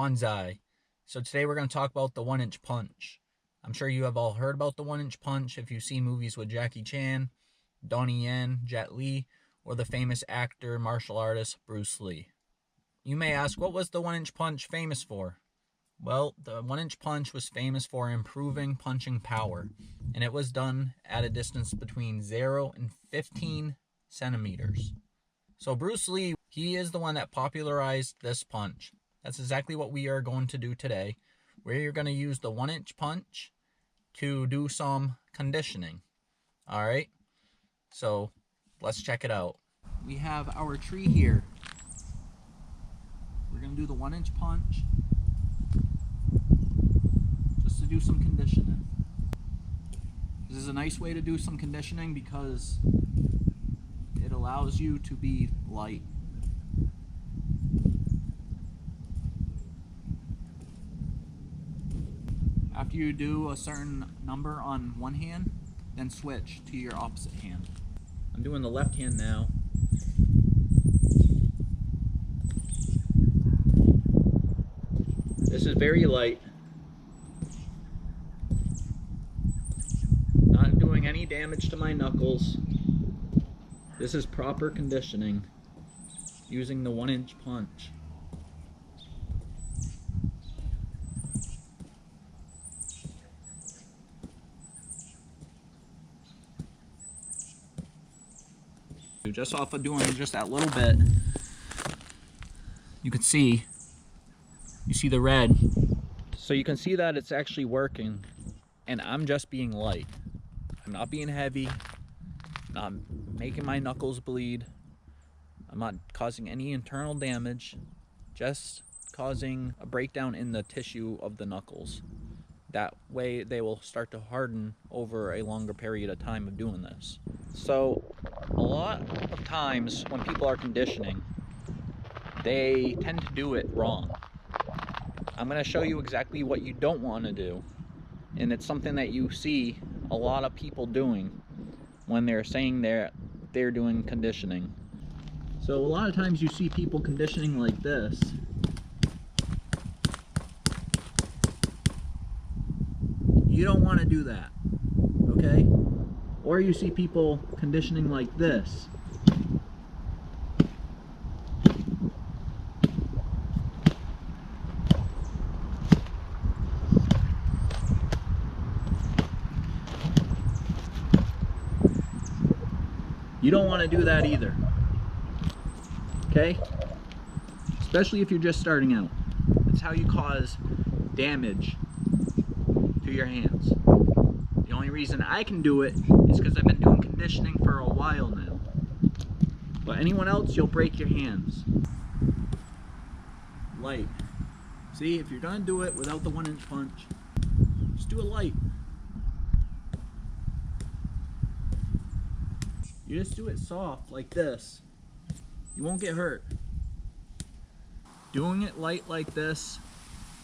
Bonsai. So today we're going to talk about the 1-inch punch. I'm sure you have all heard about the 1-inch punch if you've seen movies with Jackie Chan, Donnie Yen, Jet Li, or the famous actor, martial artist, Bruce Lee. You may ask, what was the 1-inch punch famous for? Well, the 1-inch punch was famous for improving punching power, and it was done at a distance between 0 and 15 centimeters. So Bruce Lee, he is the one that popularized this punch. That's exactly what we are going to do today. We're going to use the 1-inch punch to do some conditioning. All right, so let's check it out. We have our tree here. We're going to do the 1-inch punch just to do some conditioning. This is a nice way to do some conditioning because it allows you to be light. After you do a certain number on one hand, then switch to your opposite hand. I'm doing the left hand now. This is very light. Not doing any damage to my knuckles. This is proper conditioning using the 1-inch punch. Just off of doing just that little bit, you can see, the red. So you can see that it's actually working, and I'm just being light. I'm not being heavy, not making my knuckles bleed. I'm not causing any internal damage, just causing a breakdown in the tissue of the knuckles. That way they will start to harden over a longer period of time of doing this. So a lot of times when people are conditioning, they tend to do it wrong. I'm going to show you exactly what you don't want to do. And it's something that you see a lot of people doing when they're saying they're doing conditioning. So a lot of times you see people conditioning like this. You don't want to do that, okay? Or you see people conditioning like this. You don't want to do that either, okay? Especially if you're just starting out. That's how you cause damage to your hands. The only reason I can do it is because I've been doing conditioning for a while now. But anyone else, you'll break your hands. Light. See, if you're gonna do it without the 1-inch punch, just do it light. You just do it soft like this. You won't get hurt. Doing it light like this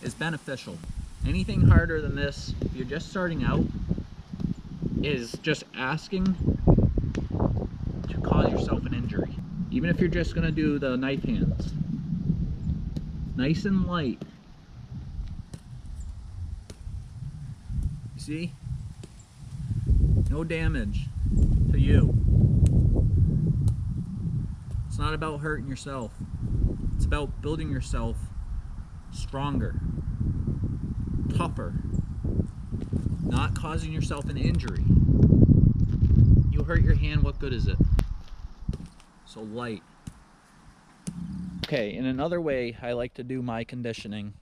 is beneficial. Anything harder than this, if you're just starting out, is just asking to cause yourself an injury. Even if you're just gonna do the knife hands. Nice and light. You see? No damage to you. It's not about hurting yourself. It's about building yourself stronger, tougher, not causing yourself an injury. You hurt your hand, what good is it? So light. Okay, in another way I like to do my conditioning,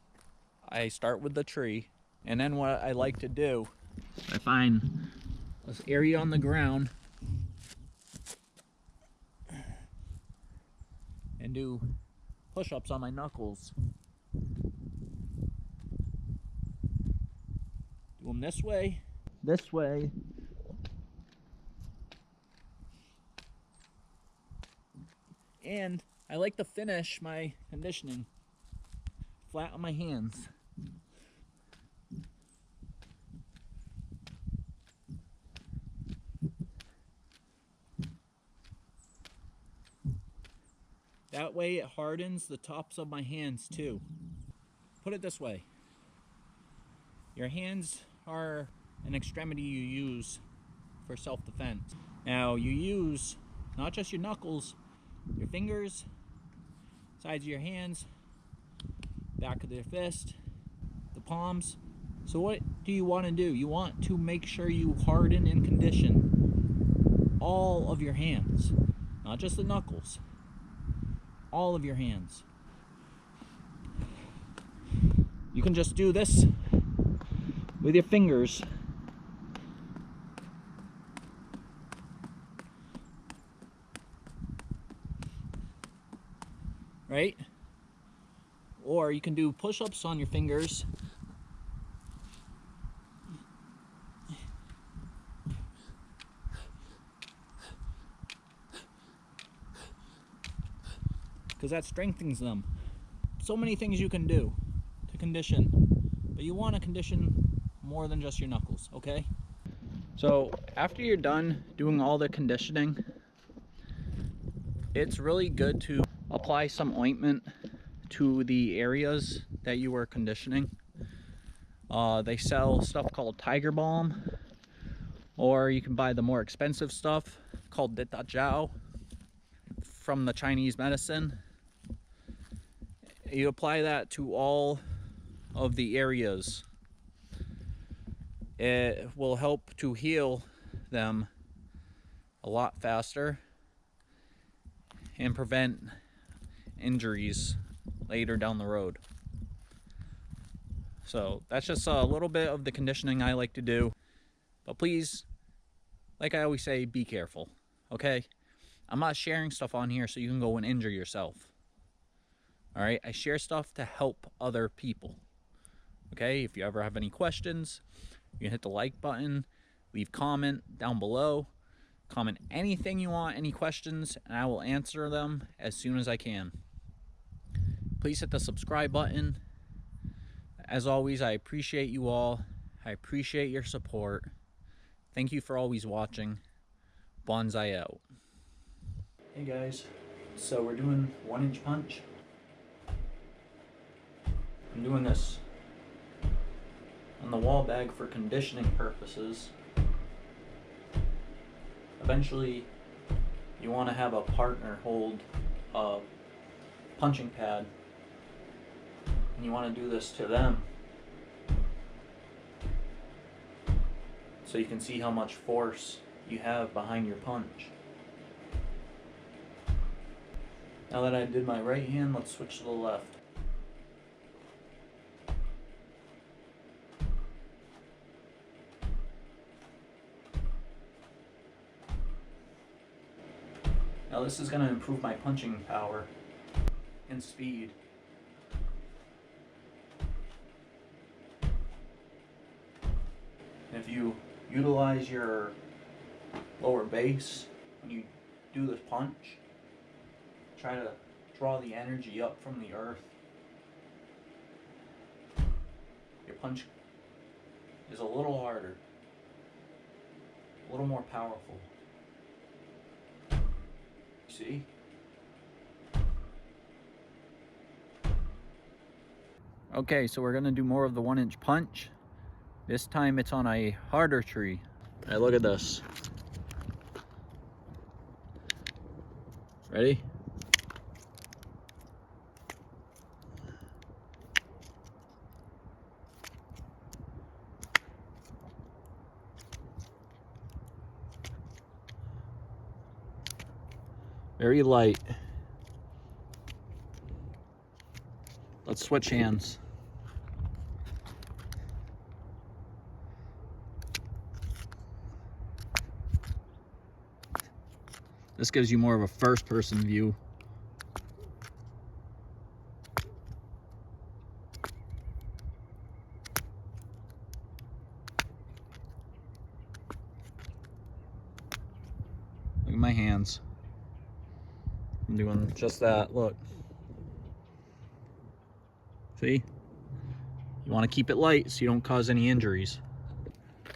I start with the tree, and then what I like to do, I find this area on the ground and do push-ups on my knuckles. Do them this way, and I like to finish my conditioning flat on my hands. That way it hardens the tops of my hands too. put it this way. Your hands are an extremity you use for self-defense. Now you use not just your knuckles, your fingers, sides of your hands, back of the fist, the palms. So what do you want to do? You want to make sure you harden and condition all of your hands, not just the knuckles, all of your hands. You can just do this with your fingers. Right? Or you can do push-ups on your fingers. Because that strengthens them. So many things you can do to condition. But you want to condition more than just your knuckles, okay? So after you're done doing all the conditioning, it's really good to apply some ointment to the areas that you were conditioning. They sell stuff called Tiger Balm, or you can buy the more expensive stuff called Ditajiao from the Chinese medicine. You apply that to all of the areas. It will help to heal them a lot faster and prevent injuries later down the road. So that's just a little bit of the conditioning I like to do. But please, like I always say, be careful, okay? I'm not sharing stuff on here so you can go and injure yourself. All right, I share stuff to help other people. Okay, if you ever have any questions, you can hit the like button, leave comment down below, comment anything you want, any questions, and I will answer them as soon as I can. Please hit the subscribe button. As always, I appreciate you all. I appreciate your support. Thank you for always watching. Bonsai out. Hey guys, so we're doing 1-inch punch. I'm doing this on the wall bag for conditioning purposes. Eventually, you want to have a partner hold a punching pad, and you want to do this to them so you can see how much force you have behind your punch. Now that I did my right hand, let's switch to the left. Now this is going to improve my punching power and speed. And if you utilize your lower base when you do this punch, try to draw the energy up from the earth. Your punch is a little harder, a little more powerful. See? Okay, so we're gonna do more of the 1-inch punch. This time it's on a harder tree. All right, look at this. Ready? Very light. Let's switch hands. This gives you more of a first-person view. Look at my hands. I'm doing just that, look. See? You want to keep it light so you don't cause any injuries.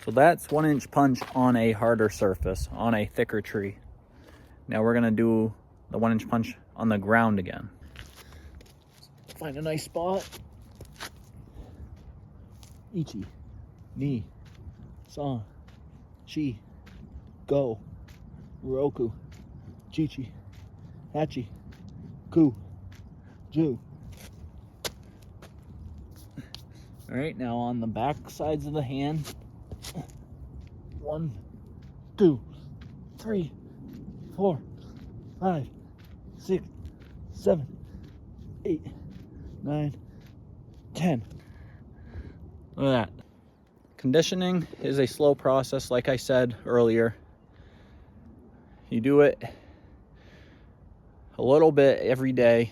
So that's 1-inch punch on a harder surface, on a thicker tree. Now we're gonna do the 1-inch punch on the ground again. Find a nice spot. Ichi, ni, san, chi, go, roku, chichi, hachi, ku, ju. All right, now on the back sides of the hand. 1, 2, 3, 4, 5, 6, 7, 8, 9, 10. Look at that. Conditioning is a slow process, like I said earlier. You do it a little bit every day.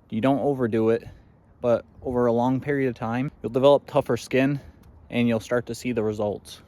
You don't overdo it, but over a long period of time, you'll develop tougher skin and you'll start to see the results.